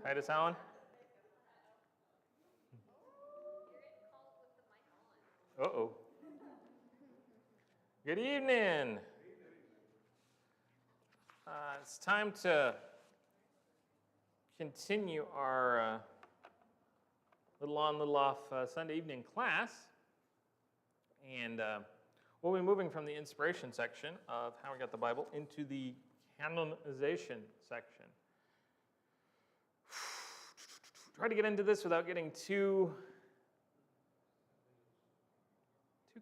Try this on. Uh-oh. Good evening. It's time to continue our little on, little off Sunday evening class. And we'll be moving from the inspiration section of how we got the Bible into the canonization section. Try to get into this without getting too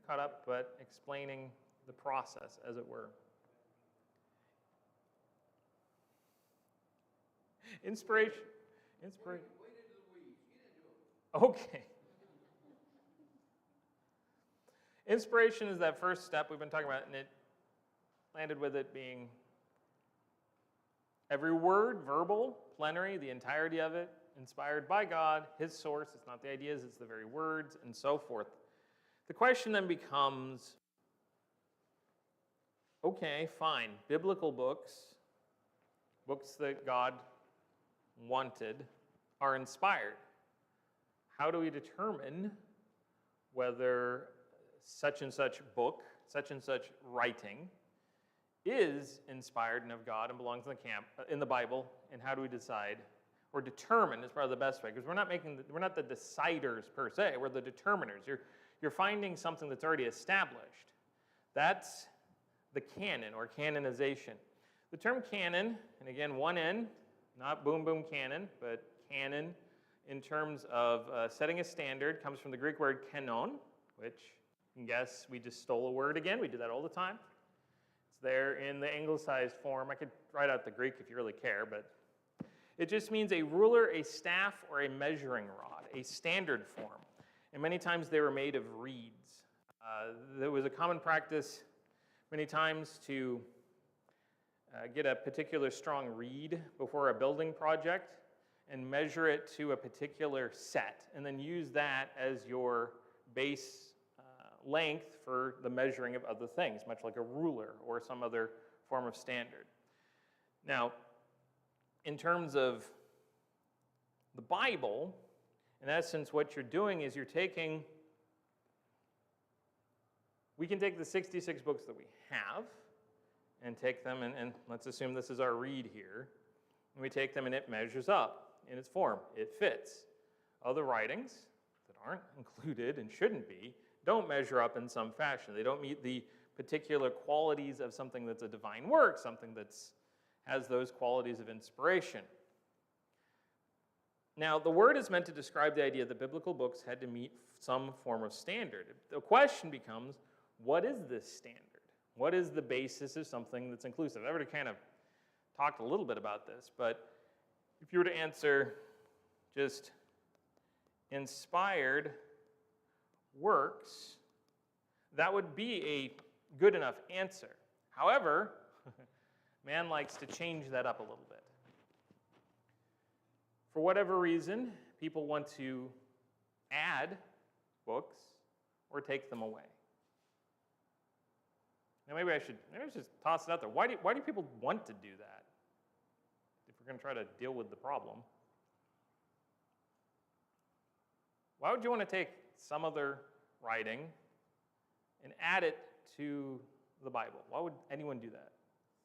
caught up, but explaining the process, as it were. Inspiration. Okay. Inspiration is that first step we've been talking about, and it landed with it being every word, verbal, plenary, the entirety of it, inspired by God, His source. It's not the ideas, it's the very words, and so forth. The question then becomes, okay, fine, biblical books that God wanted, are inspired. How do we determine whether such and such book, such and such writing is inspired and of God and belongs in the Bible, and how do we decide or determine is probably the best way, because we're not the deciders per se, we're the determiners. You're finding something that's already established. That's the canon or canonization. The term canon, and again, one N, not boom boom canon, but canon in terms of setting a standard, comes from the Greek word kanon, which you can guess we just stole a word again. We do that all the time. It's there in the anglicized form. I could write out the Greek if you really care, but it just means a ruler, a staff, or a measuring rod, a standard form. And many times they were made of reeds. There was a common practice many times to get a particular strong reed before a building project and measure it to a particular set, and then use that as your base length for the measuring of other things, much like a ruler or some other form of standard. Now, in terms of the Bible, in essence, what you're doing is we can take the 66 books that we have and take them, and let's assume this is our reed here, and we take them and it measures up in its form. It fits. Other writings that aren't included and shouldn't be don't measure up in some fashion. They don't meet the particular qualities of something that's a divine work, something that has those qualities of inspiration. Now, the word is meant to describe the idea that biblical books had to meet some form of standard. The question becomes, what is this standard? What is the basis of something that's inclusive? I've already kind of talked a little bit about this, but if you were to answer just inspired works, that would be a good enough answer. However, man likes to change that up a little bit. For whatever reason, people want to add books or take them away. Now maybe I should just toss it out there. Why do people want to do that? If we're going to try to deal with the problem. Why would you want to take some other writing and add it to the Bible? Why would anyone do that?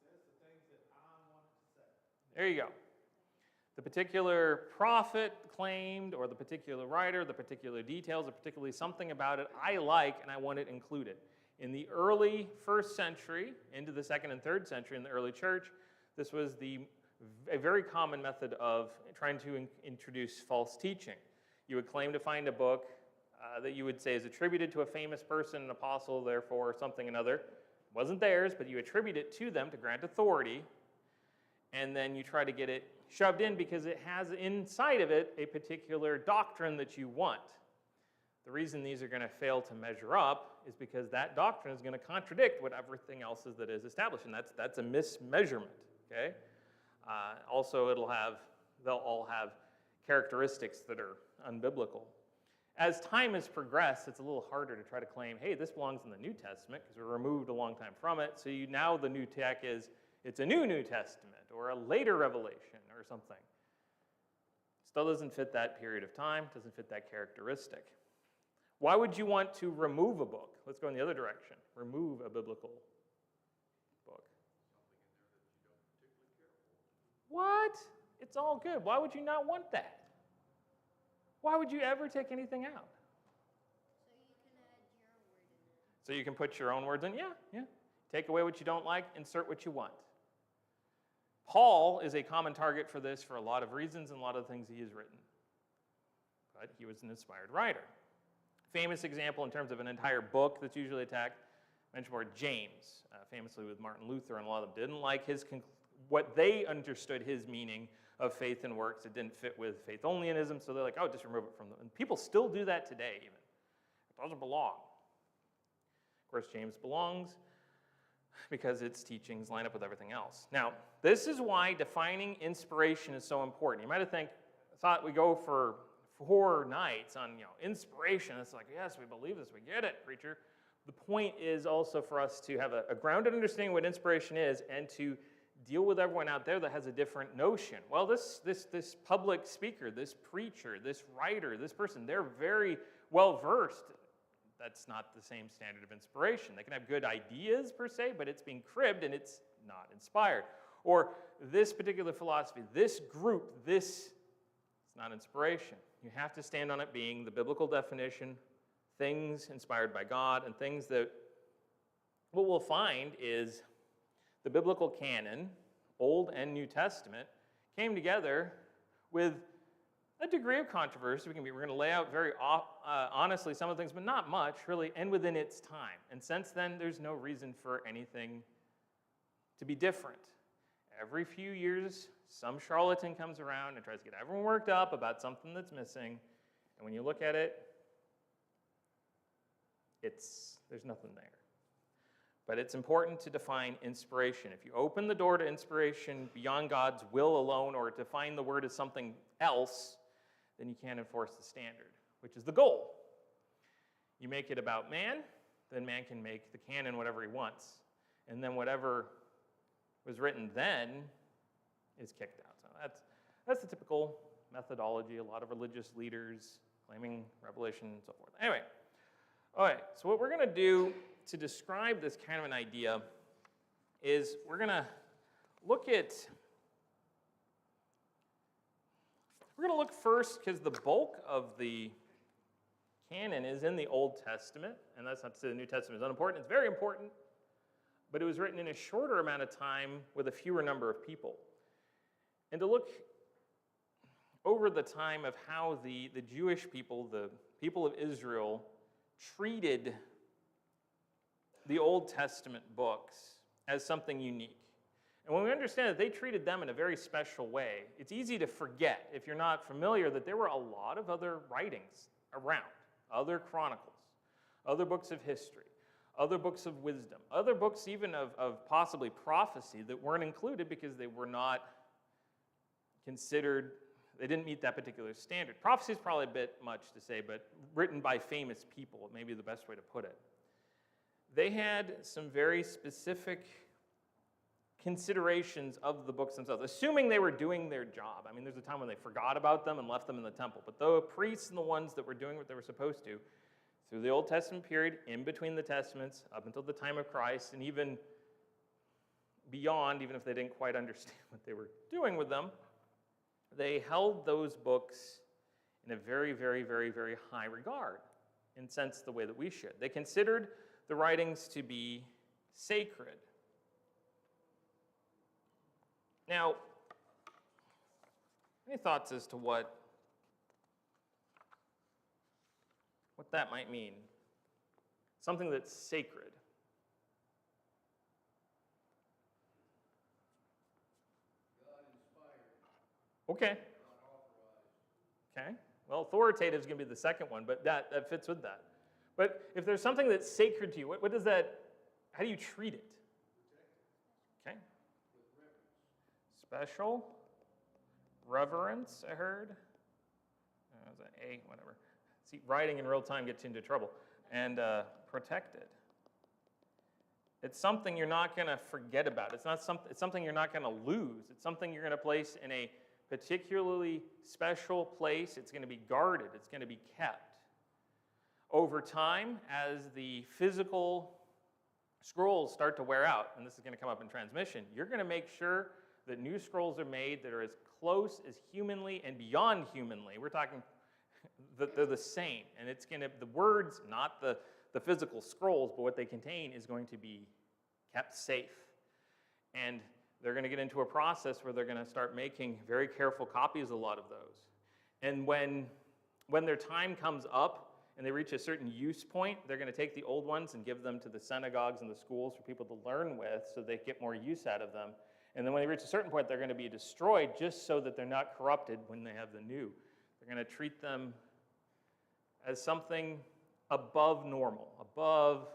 Says the things that I want it to say. There you go. The particular prophet claimed, or the particular writer, the particular details, or particularly something about it I like and I want it included. In the early first century, into the second and third century in the early church, this was a very common method of trying to introduce false teaching. You would claim to find a book that you would say is attributed to a famous person, an apostle, therefore something another. It wasn't theirs, but you attribute it to them to grant authority, and then you try to get it shoved in because it has inside of it a particular doctrine that you want. The reason these are going to fail to measure up is because that doctrine is going to contradict what everything else is that is established, and that's a mismeasurement. Okay. Also, they'll all have characteristics that are unbiblical. As time has progressed, it's a little harder to try to claim, hey, this belongs in the New Testament because we're removed a long time from it. So now the new tech is it's a New Testament or a later revelation or something. Still doesn't fit that period of time, doesn't fit that characteristic. Why would you want to remove a book? Let's go in the other direction. Remove a biblical book. What? It's all good. Why would you not want that? Why would you ever take anything out? So you can put your own words in? Yeah. Take away what you don't like, insert what you want. Paul is a common target for this for a lot of reasons and a lot of things he has written. But he was an inspired writer. Famous example in terms of an entire book that's usually attacked, mentioned before, James, famously with Martin Luther, and a lot of them didn't like what they understood his meaning of faith and works. It didn't fit with faith-onlyism, so they're like, oh, just remove it from them. And people still do that today, even. It doesn't belong. Of course, James belongs because its teachings line up with everything else. Now, this is why defining inspiration is so important. You might have thought we go for 4 nights on inspiration. It's like, yes, we believe this, we get it, preacher. The point is also for us to have a grounded understanding of what inspiration is and to deal with everyone out there that has a different notion. Well, this public speaker, this preacher, this writer, this person, they're very well versed. That's not the same standard of inspiration. They can have good ideas per se, but it's being cribbed and it's not inspired. Or this particular philosophy, this group, it's not inspiration. You have to stand on it being the biblical definition, things inspired by God, and things that what we'll find is the biblical canon, Old and New Testament, came together with a degree of controversy. We're going to lay out very honestly some of the things, but not much, really, and within its time. And since then, there's no reason for anything to be different. Every few years, some charlatan comes around and tries to get everyone worked up about something that's missing. And when you look at it, there's nothing there. But it's important to define inspiration. If you open the door to inspiration beyond God's will alone or define the word as something else, then you can't enforce the standard, which is the goal. You make it about man, then man can make the canon whatever he wants. And then whatever was written then is kicked out. So that's the typical methodology. A lot of religious leaders claiming revelation and so forth. Anyway, all right, so what we're going to do to describe this kind of an idea is we're going to look first, because the bulk of the canon is in the Old Testament, and that's not to say the New Testament is unimportant. It's very important, but it was written in a shorter amount of time with a fewer number of people. And to look over the time of how the Jewish people, the people of Israel, treated the Old Testament books as something unique. And when we understand that they treated them in a very special way, it's easy to forget, if you're not familiar, that there were a lot of other writings around, other chronicles, other books of history, other books of wisdom, other books even of possibly prophecy that weren't included because they were not considered, they didn't meet that particular standard. Prophecy is probably a bit much to say, but written by famous people, may be the best way to put it. They had some very specific considerations of the books themselves, assuming they were doing their job. I mean, there's a time when they forgot about them and left them in the temple, but the priests and the ones that were doing what they were supposed to, through the Old Testament period, in between the Testaments, up until the time of Christ, and even beyond, even if they didn't quite understand what they were doing with them, they held those books in a very, very, very, very high regard, in a sense the way that we should. They considered the writings to be sacred. Now, any thoughts as to what that might mean? Something that's sacred. Okay. Okay. Well, authoritative is going to be the second one, but that fits with that. But if there's something that's sacred to you, what does that, how do you treat it? Okay. Special reverence, I heard. That was an A, whatever. See, writing in real time gets you into trouble. And protected. It's something you're not going to forget about. It's something you're not going to lose. It's something you're going to place in a particularly special place. It's going to be guarded. It's going to be kept. Over time, as the physical scrolls start to wear out, and this is going to come up in transmission, you're going to make sure that new scrolls are made that are as close as humanly and beyond humanly. We're talking that they're the same. And it's going to, the words, not the physical scrolls, but what they contain is going to be kept safe. And they're going to get into a process where they're going to start making very careful copies of a lot of those. And when their time comes up and they reach a certain use point, they're going to take the old ones and give them to the synagogues and the schools for people to learn with so they get more use out of them. And then when they reach a certain point, they're going to be destroyed just so that they're not corrupted when they have the new. They're going to treat them as something above normal, above.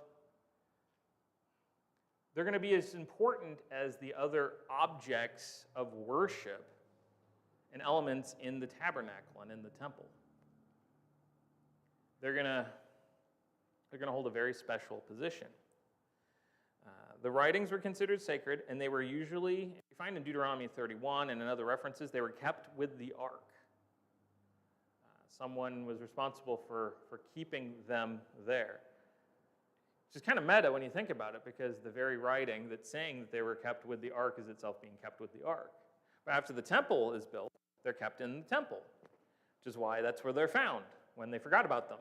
They're going to be as important as the other objects of worship and elements in the tabernacle and in the temple. They're going to hold a very special position. The writings were considered sacred, and they were usually, you find in Deuteronomy 31 and in other references, they were kept with the ark. Someone was responsible for keeping them there. Which is kind of meta when you think about it, because the very writing that's saying that they were kept with the ark is itself being kept with the ark. But after the temple is built, they're kept in the temple, which is why that's where they're found when they forgot about them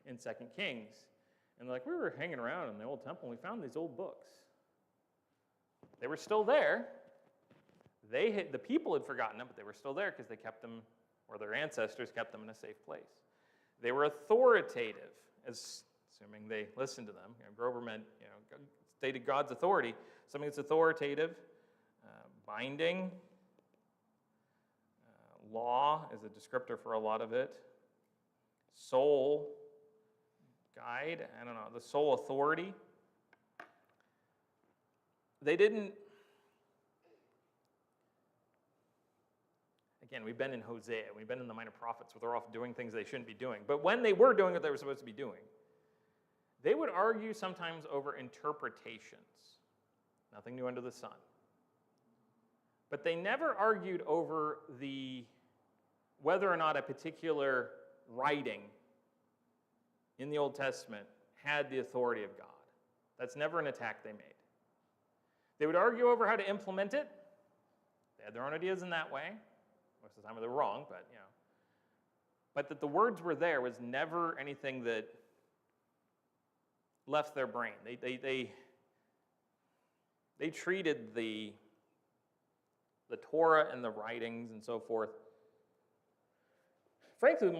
in 2 Kings. And they're like, we were hanging around in the old temple and we found these old books. They were still there. The people had forgotten them, but they were still there because they kept them, or their ancestors kept them in a safe place. They were authoritative, assuming they listened to them. Grover meant, stated God's authority. Something that's authoritative, binding. Law is a descriptor for a lot of it. Soul guide, the sole authority. They didn't, again, we've been in Hosea, we've been in the minor prophets where they're off doing things they shouldn't be doing. But when they were doing what they were supposed to be doing, they would argue sometimes over interpretations. Nothing new under the sun. But they never argued over whether or not a particular writing in the Old Testament had the authority of God. That's never an attack they made. They would argue over how to implement it. They had their own ideas in that way. Most of the time they were wrong, but But that the words were there was never anything that left their brain. They treated the Torah and the writings and so forth, frankly, with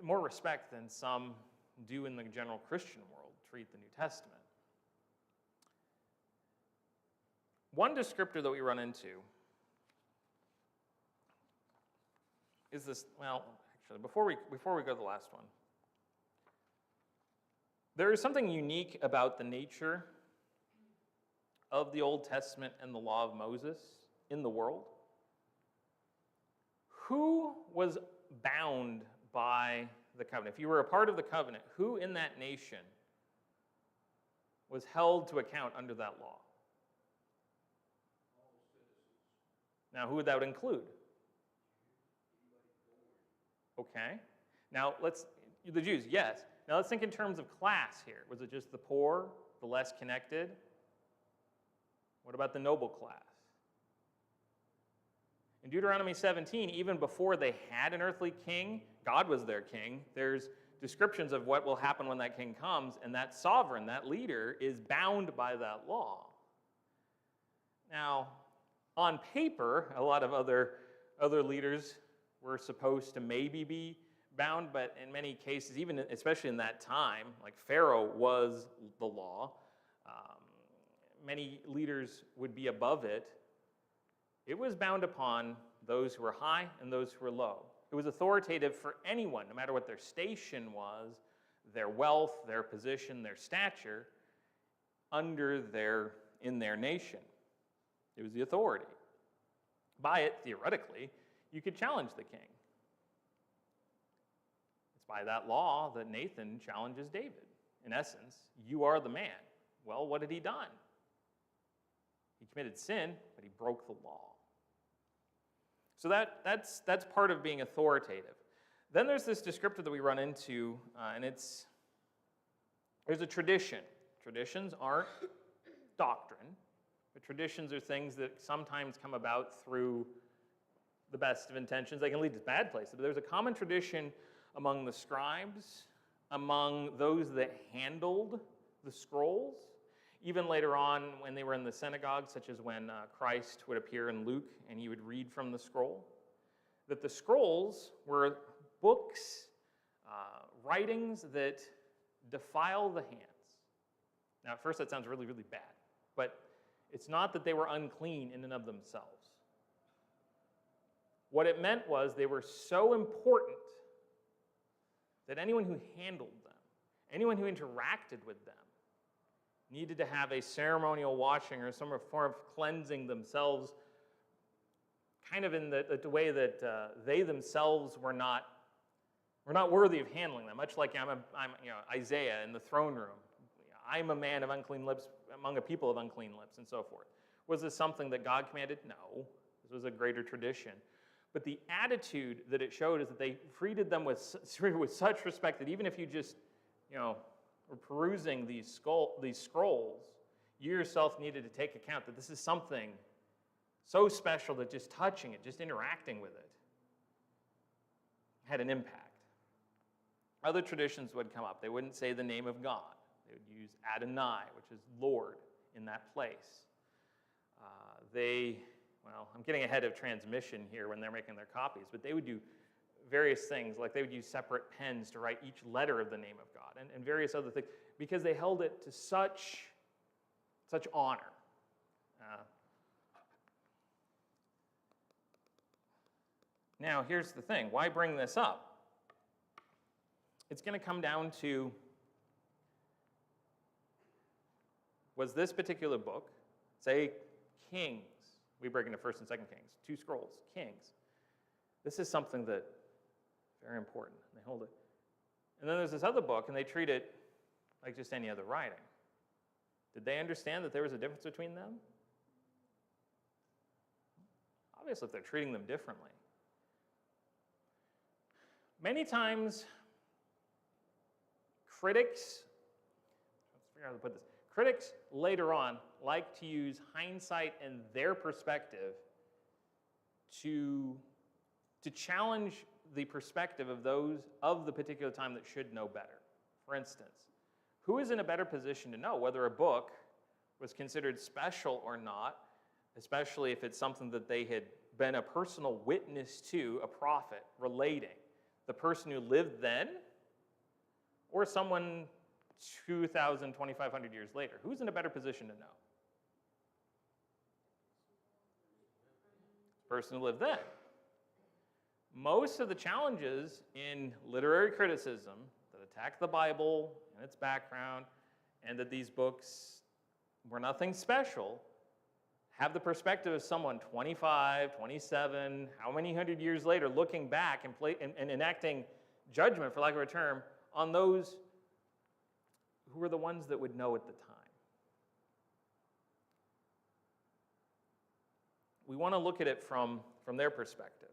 more respect than some do in the general Christian world treat the New Testament. One descriptor that we run into is this, actually, before we go to the last one, there is something unique about the nature of the Old Testament and the law of Moses in the world. Who was bound by the covenant? If you were a part of the covenant, who in that nation was held to account under that law? Now, who would that include? Okay. Now, the Jews, yes. Now, let's think in terms of class here. Was it just the poor, the less connected? What about the noble class? In Deuteronomy 17, even before they had an earthly king, God was their king. There's descriptions of what will happen when that king comes, and that sovereign, that leader, is bound by that law. Now, on paper, a lot of other leaders were supposed to maybe be bound, but in many cases, even especially in that time, like Pharaoh was the law. Many leaders would be above it. It was bound upon those who were high and those who were low. It was authoritative for anyone, no matter what their station was, their wealth, their position, their stature, in their nation. It was the authority. By it, theoretically, you could challenge the king. It's by that law that Nathan challenges David. In essence, you are the man. Well, what had he done? He committed sin, but he broke the law. So that's part of being authoritative. Then there's this descriptor that we run into, and there's a tradition. Traditions aren't doctrine, but traditions are things that sometimes come about through the best of intentions. They can lead to bad places, but there's a common tradition among the scribes, among those that handled the scrolls. Even later on, when they were in the synagogue, such as when Christ would appear in Luke and he would read from the scroll, that the scrolls were books, writings that defile the hands. Now, at first that sounds really, really bad, but it's not that they were unclean in and of themselves. What it meant was they were so important that anyone who handled them, anyone who interacted with them, needed to have a ceremonial washing or some form of cleansing themselves, kind of in the way that they themselves were not worthy of handling them. Much like I'm Isaiah in the throne room. I'm a man of unclean lips among a people of unclean lips, and so forth. Was this something that God commanded? No. This was a greater tradition. But the attitude that it showed is that they treated them with such respect that even if you just, were perusing these scrolls, you yourself needed to take account that this is something so special that just touching it, just interacting with it, had an impact. Other traditions would come up. They wouldn't say the name of God. They would use Adonai, which is Lord, in that place. I'm getting ahead of transmission here when they're making their copies, but they would do various things, like they would use separate pens to write each letter of the name of God, and various other things, because they held it to such honor. Now, here's the thing. Why bring this up? It's going to come down to, was this particular book, say Kings, we break into 1st and 2nd Kings, 2 scrolls, Kings. This is something that very important. They hold it. And then there's this other book, and they treat it like just any other writing. Did they understand that there was a difference between them? Obviously, if they're treating them differently. Many times, critics, let's figure out how to put this. Critics later on like to use hindsight and their perspective to challenge the perspective of those of the particular time that should know better. For instance, who is in a better position to know whether a book was considered special or not, especially if it's something that they had been a personal witness to, a prophet relating? The person who lived then, or someone 2,000, 2,500 years later? Who's in a better position to know? The person who lived then. Most of the challenges in literary criticism that attack the Bible and its background, and that these books were nothing special, have the perspective of someone 25, 27, how many hundred years later, looking back and enacting judgment, for lack of a term, on those who were the ones that would know at the time. We want to look at it from their perspective.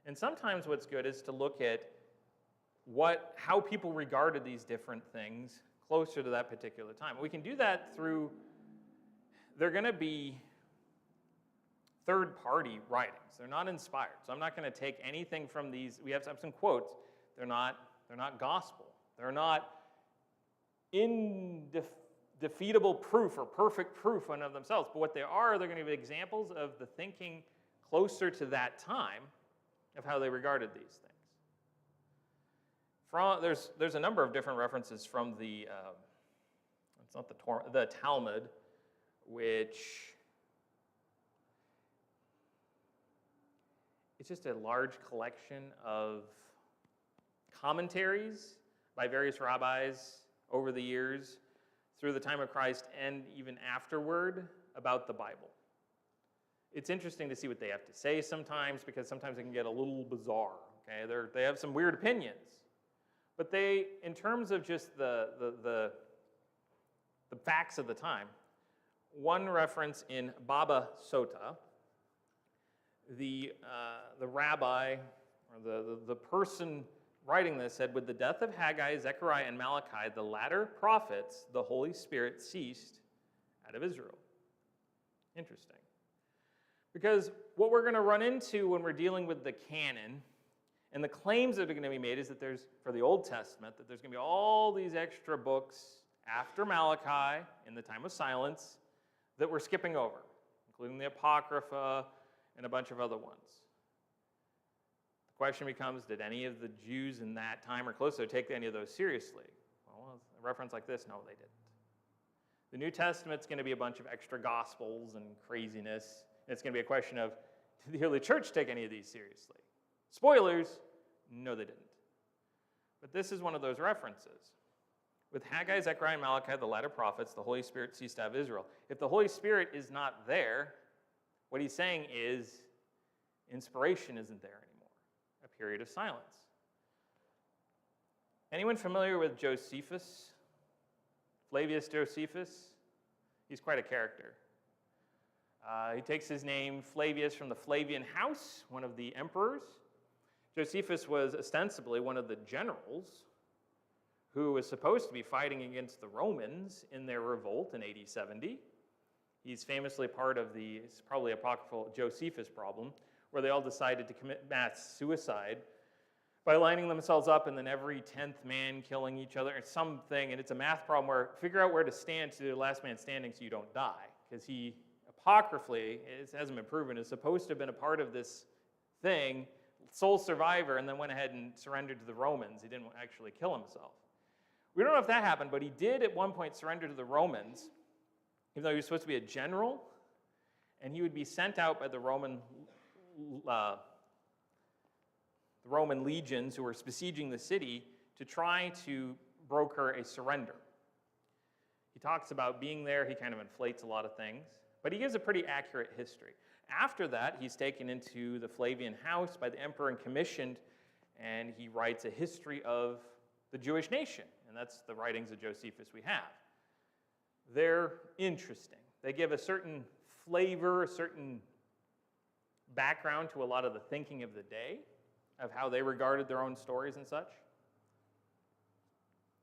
And sometimes what's good is to look at how people regarded these different things closer to that particular time. We can do that through, they're going to be third-party writings. They're not inspired. So I'm not going to take anything from these. We have some quotes. They're not gospel. They're not indefeatable proof or perfect proof in and of themselves. But what they are, they're going to be examples of the thinking closer to that time of how they regarded these things. There's a number of different references from the Talmud, which it's just a large collection of commentaries by various rabbis over the years through the time of Christ and even afterward about the Bible. It's interesting to see what they have to say sometimes, because sometimes it can get a little bizarre. Okay, they have some weird opinions, but in terms of just the facts of the time, one reference in Baba Sota, the rabbi, or the person writing this said, with the death of Haggai, Zechariah, and Malachi, the latter prophets, the Holy Spirit ceased out of Israel. Interesting. Because what we're going to run into when we're dealing with the canon and the claims that are going to be made is that there's, for the Old Testament, that there's going to be all these extra books after Malachi in the time of silence that we're skipping over, including the Apocrypha and a bunch of other ones. The question becomes, did any of the Jews in that time or closer take any of those seriously? Well, a reference like this, no, they didn't. The New Testament's going to be a bunch of extra gospels and craziness. And it's going to be a question of, did the early church take any of these seriously? Spoilers, no, they didn't. But this is one of those references. With Haggai, Zechariah, and Malachi, the latter prophets, the Holy Spirit ceased out of Israel. If the Holy Spirit is not there, what he's saying is inspiration isn't there anymore. A period of silence. Anyone familiar with Josephus? Flavius Josephus? He's quite a character. He takes his name Flavius from the Flavian house, one of the emperors. Josephus was ostensibly one of the generals who was supposed to be fighting against the Romans in their revolt in AD 70. He's famously part of the, it's probably apocryphal, Josephus problem, where they all decided to commit mass suicide by lining themselves up and then every 10th man killing each other or something. And it's a math problem where figure out where to stand to the last man standing so you don't die. Because he, apocryphally, it hasn't been proven, is supposed to have been a part of this thing, sole survivor, and then went ahead and surrendered to the Romans. He didn't actually kill himself. We don't know if that happened, but he did at one point surrender to the Romans, even though he was supposed to be a general, and he would be sent out by the Roman legions who were besieging the city to try to broker a surrender. He talks about being there. He kind of inflates a lot of things, but he gives a pretty accurate history. After that, he's taken into the Flavian house by the emperor and commissioned, and he writes a history of the Jewish nation, and that's the writings of Josephus we have. They're interesting. They give a certain flavor, a certain background to a lot of the thinking of the day, of how they regarded their own stories and such.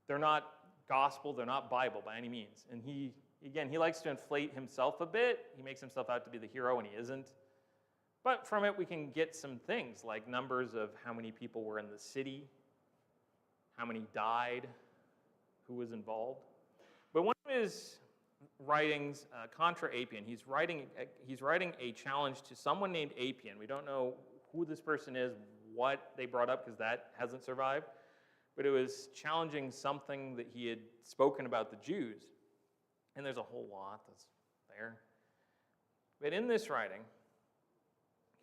They're not gospel, they're not Bible by any means. And he likes to inflate himself a bit. He makes himself out to be the hero when he isn't. But from it we can get some things like numbers of how many people were in the city, how many died, who was involved. But one of his writings, Contra Apian, he's writing a challenge to someone named Apian. We don't know who this person is, what they brought up, because that hasn't survived. But it was challenging something that he had spoken about the Jews. And there's a whole lot that's there. But in this writing,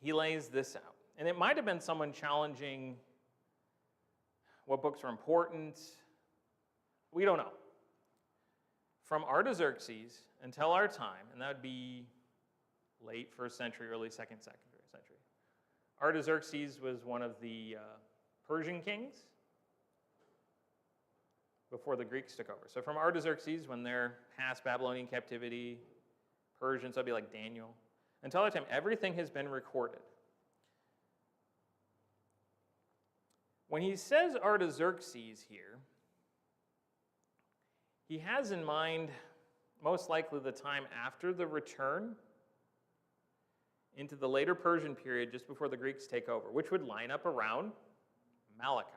he lays this out. And it might have been someone challenging what books are important. We don't know. From Artaxerxes until our time, and that would be late 1st century, early 2nd century. Artaxerxes was one of the Persian kings before the Greeks took over. So from Artaxerxes, when they're past Babylonian captivity, Persians, so it'd be like Daniel, until that time, everything has been recorded. When he says Artaxerxes here, he has in mind most likely the time after the return into the later Persian period just before the Greeks take over, which would line up around Malachi,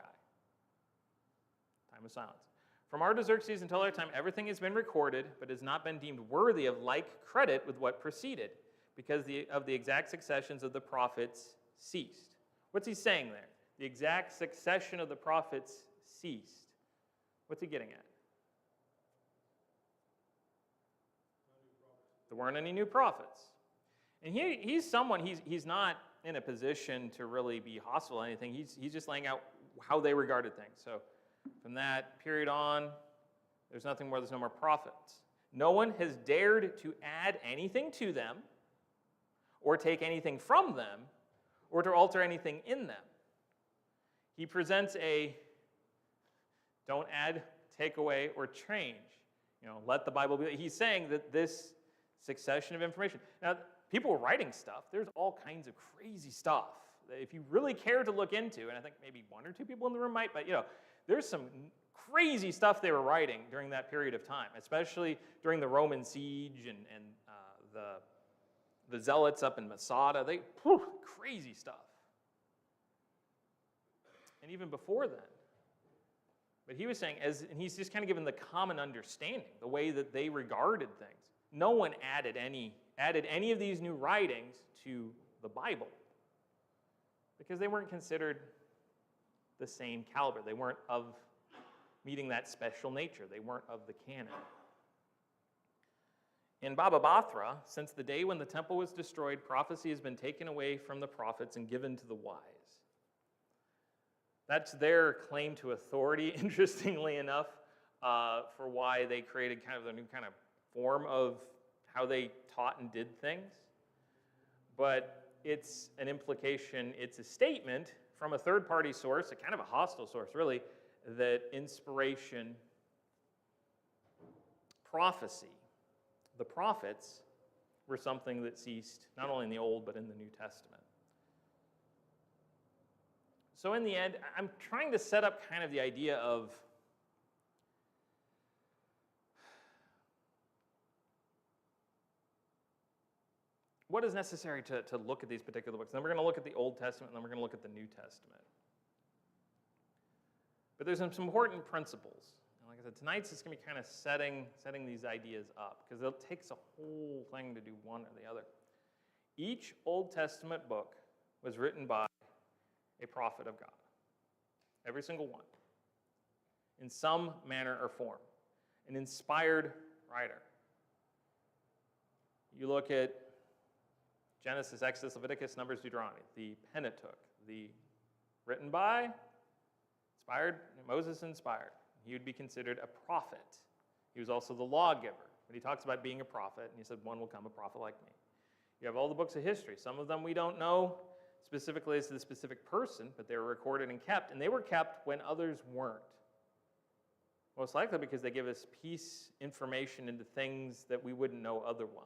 time of silence. From Artaxerxes until our time, everything has been recorded, but has not been deemed worthy of like credit with what preceded, because of the exact successions of the prophets ceased. What's he saying there? The exact succession of the prophets ceased. What's he getting at? There weren't any new prophets. And he's someone, he's not in a position to really be hostile or anything. He's just laying out how they regarded things. So from that period on, there's nothing more, there's no more prophets. No one has dared to add anything to them, or take anything from them, or to alter anything in them. He presents a don't add, take away, or change. Let the Bible be. He's saying that this succession of information. Now, people were writing stuff. There's all kinds of crazy stuff that if you really care to look into, and I think maybe one or two people in the room might, but there's some crazy stuff they were writing during that period of time, especially during the Roman siege and the Zealots up in Masada. Crazy stuff. And even before then. But he was saying, and he's just kind of given the common understanding, the way that they regarded things. No one added any of these new writings to the Bible because they weren't considered the same caliber. They weren't of meeting that special nature. They weren't of the canon. In Baba Batra, since the day when the temple was destroyed, prophecy has been taken away from the prophets and given to the wise. That's their claim to authority, interestingly enough, for why they created kind of a new kind of form of how they taught and did things. But it's an implication, it's a statement from a third-party source, a kind of a hostile source, really, that inspiration, prophecy, the prophets were something that ceased not only in the Old but in the New Testament. So in the end, I'm trying to set up kind of the idea of what is necessary to look at these particular books. And then we're going to look at the Old Testament, and then we're going to look at the New Testament. But there's some important principles. And like I said, tonight's just going to be kind of setting these ideas up, because it takes a whole thing to do one or the other. Each Old Testament book was written by a prophet of God. Every single one. In some manner or form. An inspired writer. You look at Genesis, Exodus, Leviticus, Numbers, Deuteronomy, the Pentateuch, written by, inspired, Moses inspired. He would be considered a prophet. He was also the lawgiver. But he talks about being a prophet, and he said, one will come, a prophet like me. You have all the books of history. Some of them we don't know specifically as to the specific person, but they were recorded and they were kept when others weren't. Most likely because they give us piece information into things that we wouldn't know otherwise.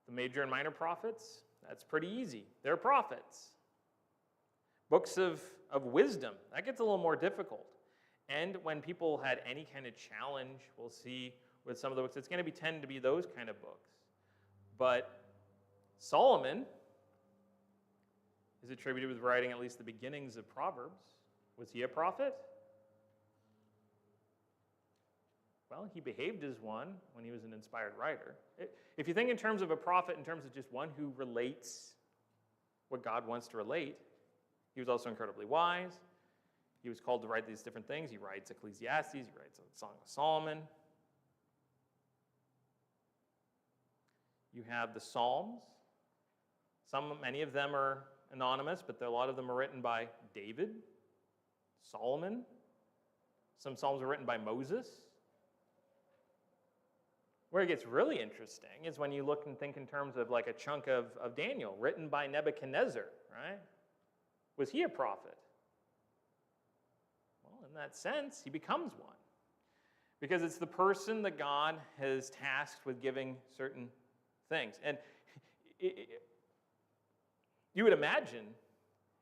The major and minor prophets, that's pretty easy. They're prophets. Books of wisdom, that gets a little more difficult. And when people had any kind of challenge, we'll see with some of the books, it's going to tend to be those kind of books. But Solomon is attributed with writing at least the beginnings of Proverbs. Was he a prophet? Well, he behaved as one when he was an inspired writer. If you think in terms of a prophet, in terms of just one who relates what God wants to relate, he was also incredibly wise. He was called to write these different things. He writes Ecclesiastes. He writes a Song of Solomon. You have the Psalms. Many of them are anonymous, but a lot of them are written by David, Solomon. Some Psalms are written by Moses. Where it gets really interesting is when you look and think in terms of like a chunk of Daniel, written by Nebuchadnezzar, right? Was he a prophet? Well, in that sense, he becomes one. Because it's the person that God has tasked with giving certain things. And you would imagine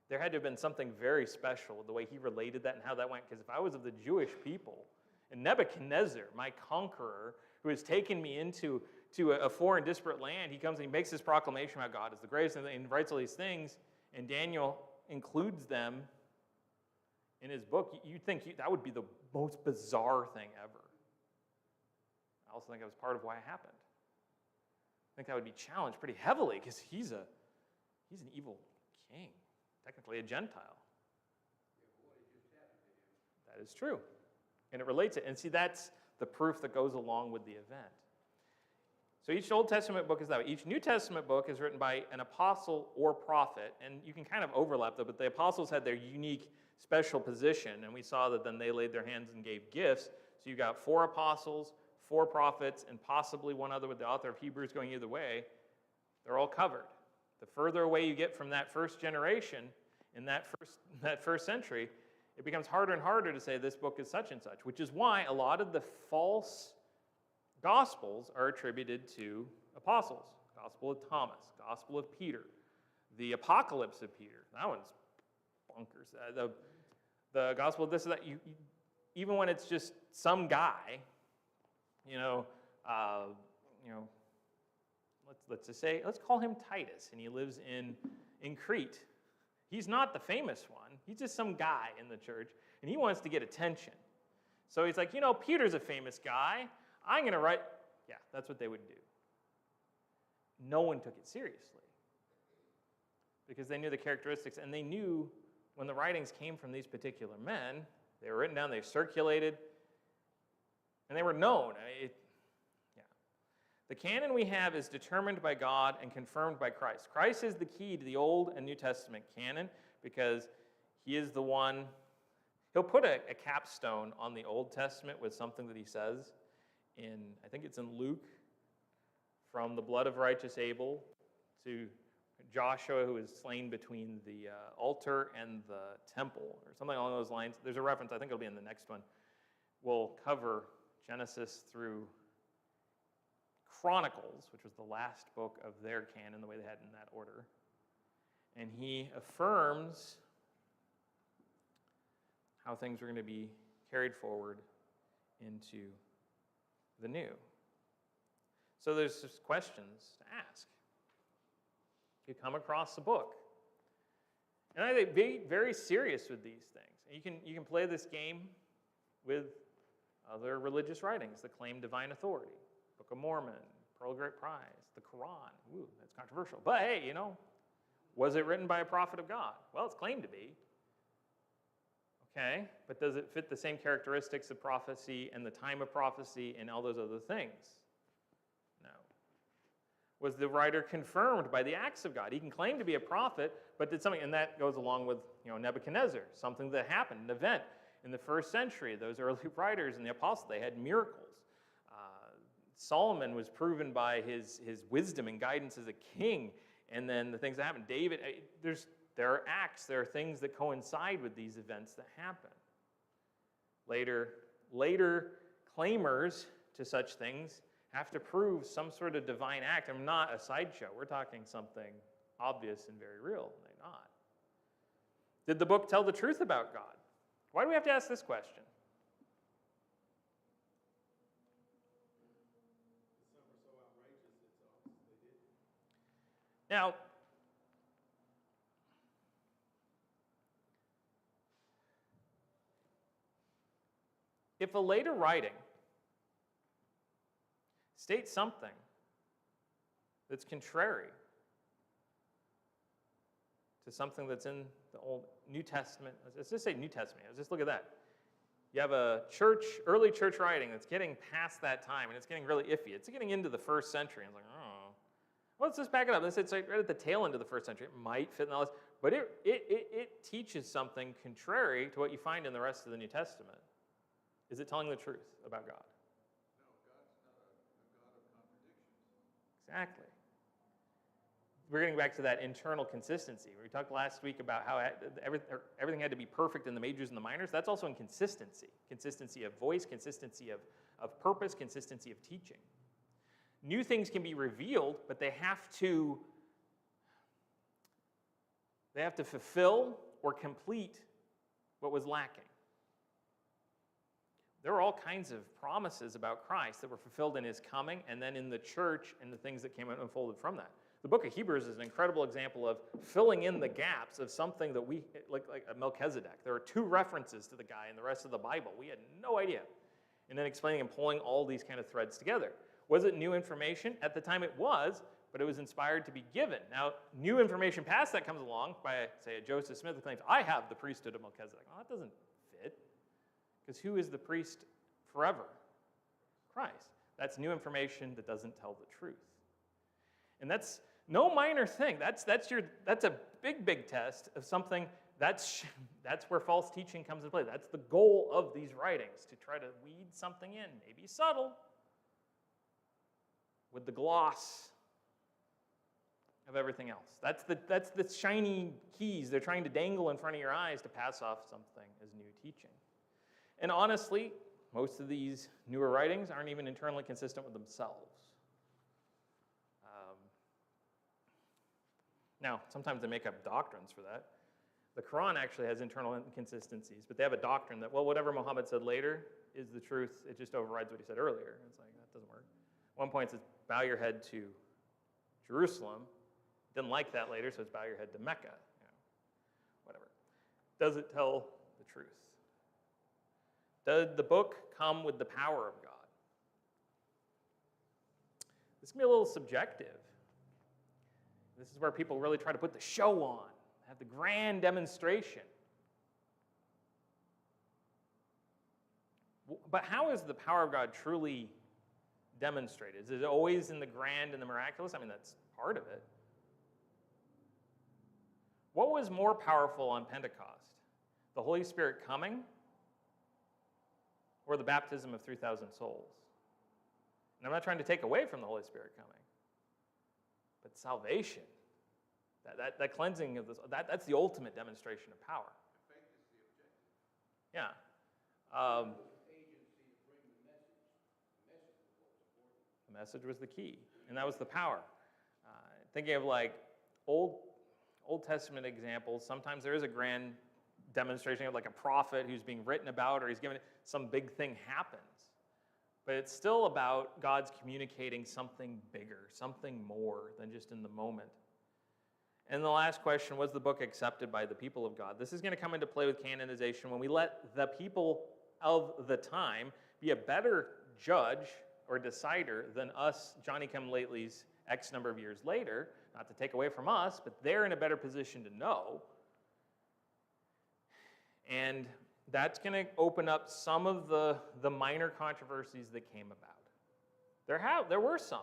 there had to have been something very special with the way he related that and how that went. Because if I was of the Jewish people, and Nebuchadnezzar, my conqueror, who has taken me into a foreign, disparate land, he comes and he makes this proclamation about God is the greatest, and he writes all these things, and Daniel includes them in his book. You'd think that would be the most bizarre thing ever. I also think that was part of why it happened. I think that would be challenged pretty heavily because he's an evil king, technically a Gentile. That is true. And it relates it. And see, that's the proof that goes along with the event. So each Old Testament book is that way. Each New Testament book is written by an apostle or prophet, and you can kind of overlap them, but the apostles had their unique special position, and we saw that then they laid their hands and gave gifts. So you got 4 apostles, 4 prophets, and possibly one other with the author of Hebrews going either way. They're all covered. The further away you get from that first generation, in that first century, it becomes harder and harder to say this book is such and such, which is why a lot of the false Gospels are attributed to apostles. Gospel of Thomas, Gospel of Peter, the Apocalypse of Peter. That one's bonkers. The Gospel of this and that, even when it's just some guy, let's call him Titus, and he lives in Crete. He's not the famous one. He's just some guy in the church, and he wants to get attention. So he's like, Peter's a famous guy. I'm going to write. Yeah, that's what they would do. No one took it seriously because they knew the characteristics, and they knew when the writings came from these particular men, they were written down, they circulated, and they were known. The canon we have is determined by God and confirmed by Christ. Christ is the key to the Old and New Testament canon because he is the one. He'll put a capstone on the Old Testament with something that he says I think it's in Luke, from the blood of righteous Abel to Joshua, who was slain between the altar and the temple, or something along those lines. There's a reference, I think it'll be in the next one. We'll cover Genesis through Chronicles, which was the last book of their canon, the way they had it in that order. And he affirms how things are going to be carried forward into the new. So there's just questions to ask. You come across a book. And I think be very serious with these things. You can play this game with other religious writings that claim divine authority. Book of Mormon, Pearl of Great Prize, the Quran. Ooh, that's controversial. But hey, was it written by a prophet of God? Well, it's claimed to be. Okay, but does it fit the same characteristics of prophecy and the time of prophecy and all those other things? No. Was the writer confirmed by the acts of God? He can claim to be a prophet, but did something, and that goes along with Nebuchadnezzar, something that happened, an event in the first century. Those early writers and the apostles, they had miracles. Solomon was proven by his wisdom and guidance as a king, and then the things that happened. David, there are acts, there are things that coincide with these events that happen. Later claimers to such things have to prove some sort of divine act. I'm not a sideshow. We're talking something obvious and very real. They're not. Did the book tell the truth about God? Why do we have to ask this question? Some are so outrageous that they didn't. Now, if a later writing states something that's contrary to something that's in the Old New Testament, let's just say New Testament, let's just look at that. You have a early church writing that's getting past that time, and it's getting really iffy. It's getting into the first century. And it's like, oh, well, let's just back it up. It's right at the tail end of the first century. It might fit in all this, but it teaches something contrary to what you find in the rest of the New Testament. Is it telling the truth about God? No, God's not a God of contradictions. Exactly. We're getting back to that internal consistency. We talked last week about how everything had to be perfect in the majors and the minors. That's also in consistency. Consistency of voice, consistency of purpose, consistency of teaching. New things can be revealed, but they have to fulfill or complete what was lacking. There were all kinds of promises about Christ that were fulfilled in his coming and then in the church and the things that came out and unfolded from that. The book of Hebrews is an incredible example of filling in the gaps of something that we, like a Melchizedek. There are 2 references to the guy in the rest of the Bible. We had no idea. And then explaining and pulling all these kind of threads together. Was it new information? At the time it was, but it was inspired to be given. Now, new information past that comes along by, say, a Joseph Smith who claims, I have the priesthood of Melchizedek. Well, that doesn't fit. Because who is the priest forever? Christ. That's new information that doesn't tell the truth. And that's no minor thing. That's a big test of something. That's where false teaching comes into play. That's the goal of these writings, to try to weed something in, maybe subtle, with the gloss of everything else. That's the shiny keys they're trying to dangle in front of your eyes to pass off something as new teaching. And honestly, most of these newer writings aren't even internally consistent with themselves. Now, sometimes they make up doctrines for that. The Quran actually has internal inconsistencies, but they have a doctrine that, well, whatever Muhammad said later is the truth. It just overrides what he said earlier. It's like, that doesn't work. At one point, it says, bow your head to Jerusalem. Didn't like that later, so it's bow your head to Mecca. Whatever. Does it tell the truth? Did the book come with the power of God? This can be a little subjective. This is where people really try to put the show on, have the grand demonstration. But how is the power of God truly demonstrated? Is it always in the grand and the miraculous? I mean, that's part of it. What was more powerful on Pentecost? The Holy Spirit coming or the baptism of 3,000 souls? And I'm not trying to take away from the Holy Spirit coming. But salvation, that cleansing of this, that's the ultimate demonstration of power. Faith is the objective. Yeah. Agency to bring the message. The message is what's important. The message was the key, and that was the power. Thinking of like Old Testament examples, sometimes there is a grand demonstration of like a prophet who's being written about, or he's given some big thing happens. But it's still about God's communicating something bigger, something more than just in the moment. And the last question, was the book accepted by the people of God? This is going to come into play with canonization when we let the people of the time be a better judge or decider than us Johnny-come-latelys X number of years later, not to take away from us, but they're in a better position to know. And that's going to open up some of the minor controversies that came about. There were some,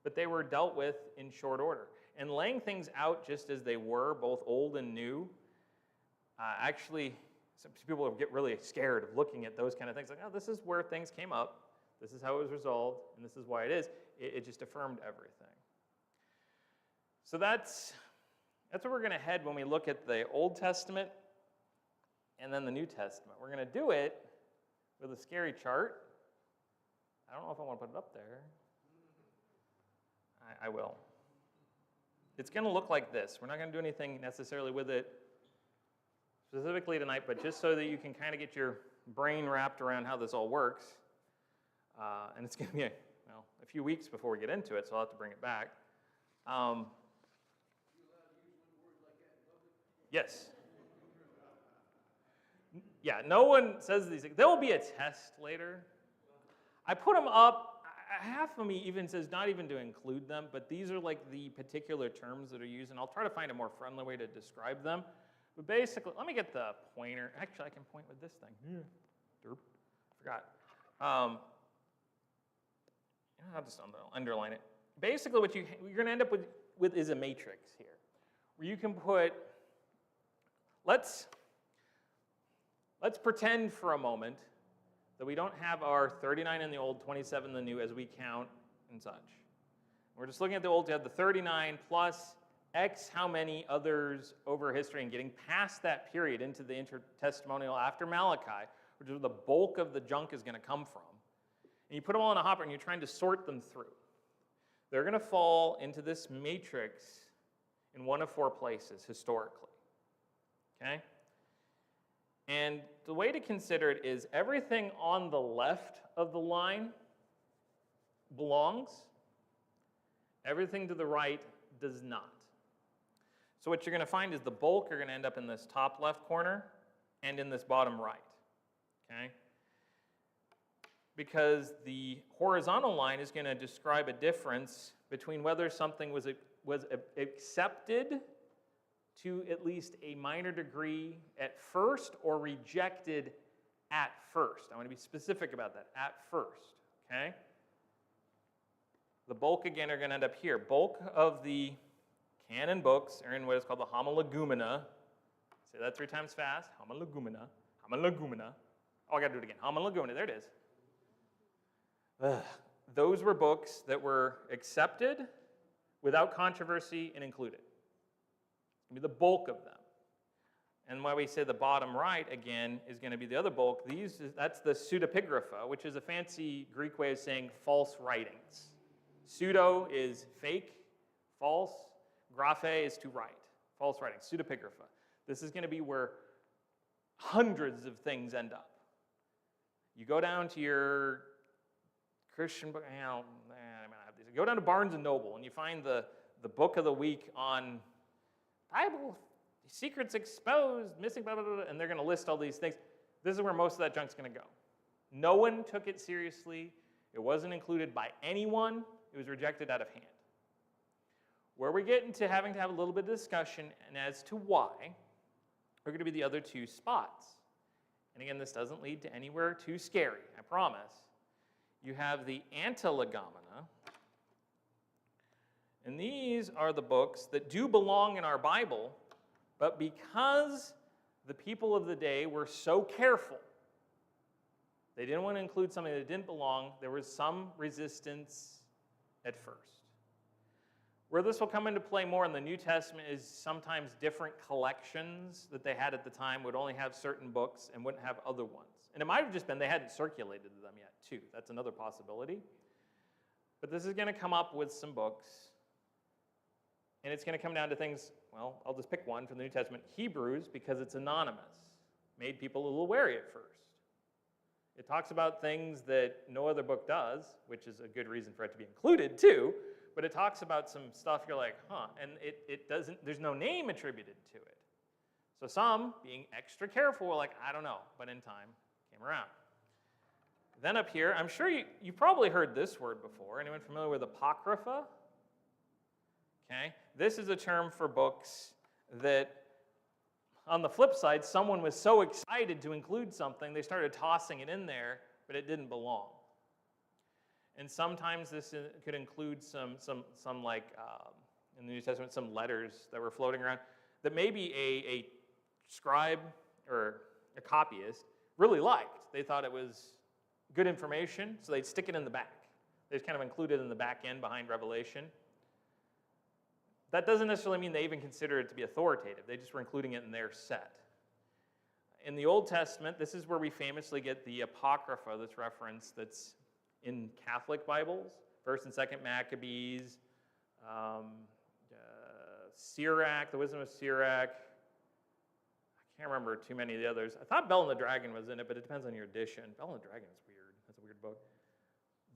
but they were dealt with in short order. And laying things out just as they were, both old and new, actually, some people get really scared of looking at those kind of things. Like, oh, this is where things came up. This is how it was resolved, and this is why it is. It just affirmed everything. So that's where we're going to head when we look at the Old Testament and then the New Testament. We're going to do it with a scary chart. I don't know if I want to put it up there. I will. It's going to look like this. We're not going to do anything necessarily with it specifically tonight, but just so that you can kind of get your brain wrapped around how this all works. And it's going to be a few weeks before we get into it, so I'll have to bring it back. Yes. Yeah, no one says these things. There will be a test later. I put them up. Half of me even says not even to include them, but these are like the particular terms that are used, and I'll try to find a more friendly way to describe them. But basically, let me get the pointer. Actually, I can point with this thing. Derp. Forgot. I'll just underline it. Basically, what you're going to end up with is a matrix here, where you can put, let's pretend for a moment that we don't have our 39 in the old, 27 in the new as we count and such. We're just looking at the old, you have the 39 plus X how many others over history, and getting past that period into the intertestamental after Malachi, which is where the bulk of the junk is going to come from. And you put them all in a hopper and you're trying to sort them through. They're going to fall into this matrix in one of four places historically. Okay? And the way to consider it is everything on the left of the line belongs. Everything to the right does not. So what you're going to find is the bulk are going to end up in this top left corner and in this bottom right. Okay? Because the horizontal line is going to describe a difference between whether something was accepted to at least a minor degree at first or rejected at first. I want to be specific about that, at first, okay? The bulk, again, are going to end up here. Bulk of the canon books are in what is called the homologumena. Say that 3 times fast. Homologumena. Homologumena. Oh, I got to do it again. Homologumena. There it is. Those were books that were accepted without controversy and included. It's going to be the bulk of them. And why we say the bottom right, again, is going to be the other bulk. That's the pseudepigrapha, which is a fancy Greek way of saying false writings. Pseudo is fake, false. Graphe is to write, false writing, pseudepigrapha. This is going to be where hundreds of things end up. You go down to your Christian book, go down to Barnes & Noble, and you find the book of the week on Bible, secrets exposed, missing, blah, blah, blah, and they're going to list all these things. This is where most of that junk's going to go. No one took it seriously. It wasn't included by anyone. It was rejected out of hand. Where we get into having to have a little bit of discussion and as to why are going to be the other two spots. And again, this doesn't lead to anywhere too scary, I promise. You have the Antilegomena. And these are the books that do belong in our Bible, but because the people of the day were so careful, they didn't want to include something that didn't belong, there was some resistance at first. Where this will come into play more in the New Testament is sometimes different collections that they had at the time would only have certain books and wouldn't have other ones. And it might have just been they hadn't circulated them yet, too. That's another possibility. But this is going to come up with some books. And it's going to come down to things, well, I'll just pick one from the New Testament. Hebrews, because it's anonymous, made people a little wary at first. It talks about things that no other book does, which is a good reason for it to be included, too. But it talks about some stuff you're like, huh, and it doesn't, there's no name attributed to it. So some, being extra careful, were like, I don't know, but in time, came around. Then up here, I'm sure you probably heard this word before. Anyone familiar with Apocrypha? Okay, this is a term for books that, on the flip side, someone was so excited to include something, they started tossing it in there, but it didn't belong. And sometimes this could include some like, in the New Testament, some letters that were floating around that maybe a scribe or a copyist really liked. They thought it was good information, so they'd stick it in the back. They just kind of include it in the back end behind Revelation. That doesn't necessarily mean they even consider it to be authoritative. They just were including it in their set. In the Old Testament, this is where we famously get the Apocrypha that's referenced that's in Catholic Bibles, 1st and 2nd Maccabees, Sirach, the Wisdom of Sirach. I can't remember too many of the others. I thought Bell and the Dragon was in it, but it depends on your edition. Bell and the Dragon is weird. That's a weird book.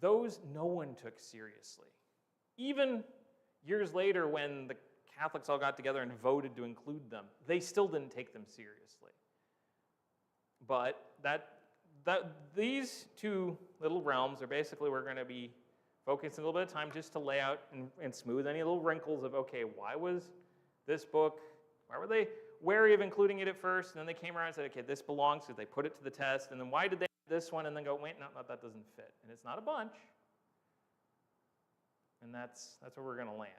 Those no one took seriously. Even years later when the Catholics all got together and voted to include them, they still didn't take them seriously. But these two little realms are basically we're going to be focusing a little bit of time just to lay out and smooth any little wrinkles of, okay, why was this book, why were they wary of including it at first, and then they came around and said, okay, this belongs, so they put it to the test, and then why did they add this one, and then go, wait, no, that doesn't fit. And it's not a bunch, and that's where we're going to land.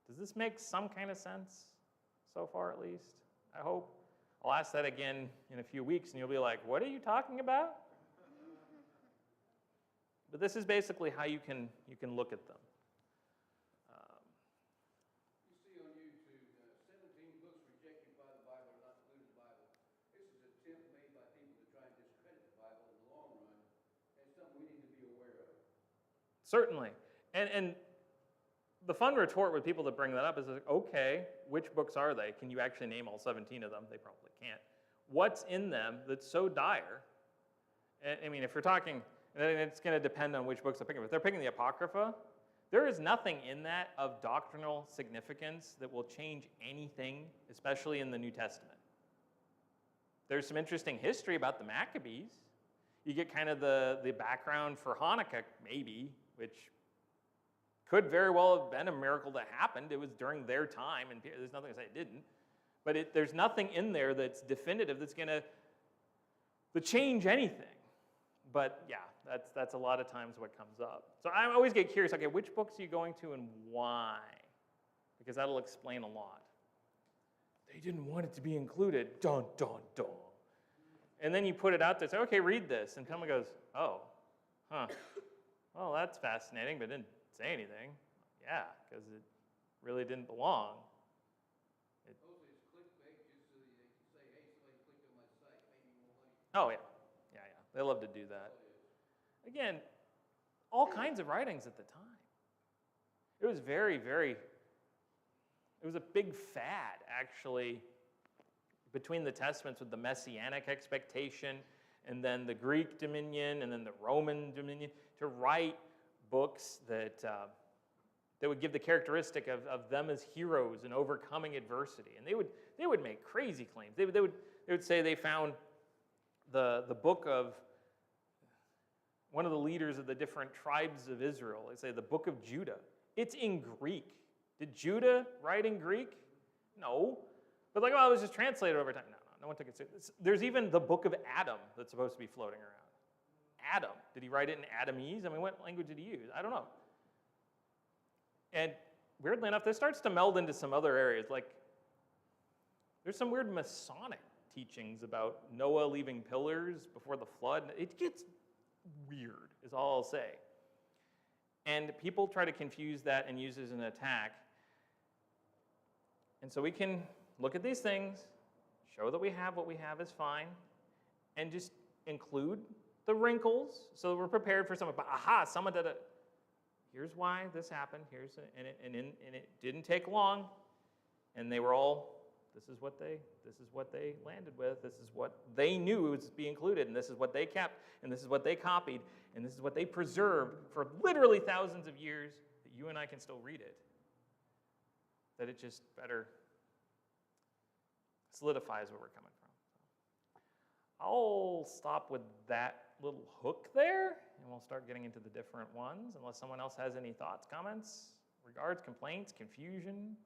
Does this make some kind of sense so far, at least? I hope. I'll ask that again in a few weeks, and you'll be like, what are you talking about? But this is basically how you can look at them. You see on YouTube, 17 books rejected by the Bible or not included in the Bible. This is an attempt made by people to try and discredit the Bible in the long run, and something we need to be aware of. Certainly. And the fun retort with people that bring that up is, like, okay, which books are they? Can you actually name all 17 of them? They probably can't. What's in them that's so dire? I mean, if we're talking, and it's going to depend on which books they're picking. If they're picking the Apocrypha, there is nothing in that of doctrinal significance that will change anything, especially in the New Testament. There's some interesting history about the Maccabees. You get kind of the background for Hanukkah, maybe, which could very well have been a miracle that happened. It was during their time, and there's nothing to say it didn't. But there's nothing in there that's definitive that's going to change anything. But yeah, that's a lot of times what comes up. So I always get curious, okay, which books are you going to and why? Because that'll explain a lot. They didn't want it to be included. Dun, dun, dun. And then you put it out there, say, okay, read this. And someone goes, oh, huh. Well, that's fascinating, but it didn't say anything. Yeah, because it really didn't belong. Mostly it's clickbait just so they can say, hey, Oh, yeah. Yeah, yeah. They love to do that. Again, all kinds of writings at the time. It was it was a big fad, actually, between the Testaments with the Messianic expectation and then the Greek dominion and then the Roman dominion to write books that would give the characteristic of them as heroes and overcoming adversity. And they would make crazy claims. They would say they found the book of one of the leaders of the different tribes of Israel. They say the book of Judah. It's in Greek. Did Judah write in Greek? No. But like, well, it was just translated over time. No one took it seriously. There's even the book of Adam that's supposed to be floating around. Adam. Did he write it in Adamese? I mean, what language did he use? I don't know. And weirdly enough, this starts to meld into some other areas. Like, there's some weird Masonic teachings about Noah leaving pillars before the flood. It gets weird, is all I'll say. And people try to confuse that and use it as an attack. And so we can look at these things, show that we have what we have is fine, and just include the wrinkles so that we're prepared for something. But aha, someone did it. Here's why this happened. And it didn't take long, and they were all. This is what they landed with. This is what they knew was to be included, and this is what they kept, and this is what they copied, and this is what they preserved for literally thousands of years. That you and I can still read it. That it just better solidifies where we're coming from. I'll stop with that little hook there, and we'll start getting into the different ones, unless someone else has any thoughts, comments, regards, complaints, confusion.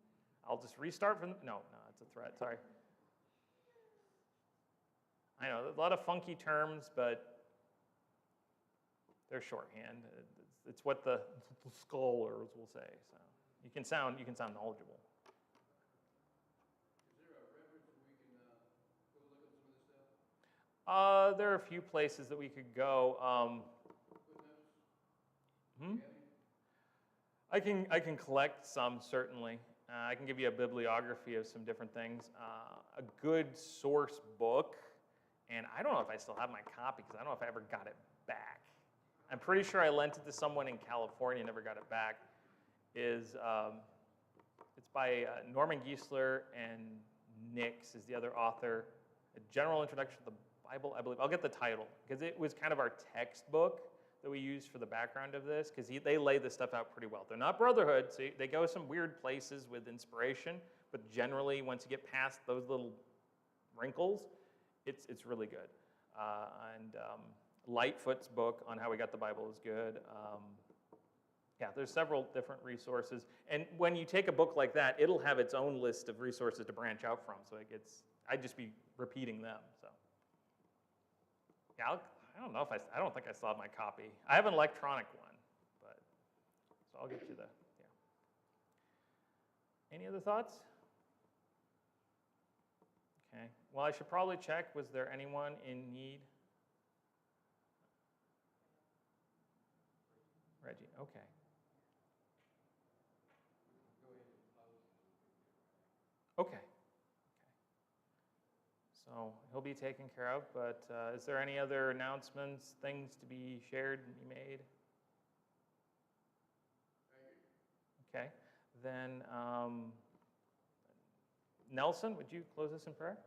I'll just restart from, no, it's a threat, sorry. I know, a lot of funky terms, but they're shorthand. It's what the scholars will say, so you can sound knowledgeable. There are a few places that we could go. I can collect some, certainly. I can give you a bibliography of some different things. A good source book, and I don't know if I still have my copy because I don't know if I ever got it back. I'm pretty sure I lent it to someone in California, never got it back. It's by Norman Geisler and Nix is the other author. A General Introduction to the Bible, I believe. I'll get the title because it was kind of our textbook that we used for the background of this because they lay this stuff out pretty well. They're not brotherhood, so they go some weird places with inspiration, but generally once you get past those little wrinkles, it's really good. And Lightfoot's book on how we got the Bible is good. Yeah, there's several different resources. And when you take a book like that, it'll have its own list of resources to branch out from. So I'd just be repeating them. So yeah, I don't think I still have my copy. I have an electronic one, but so I'll get you the, yeah. Any other thoughts? Okay, well, I should probably check, was there anyone in need? Reggie, okay. Okay. So he'll be taken care of, but is there any other announcements, things to be shared and be made? Okay, then Nelson, would you close us in prayer?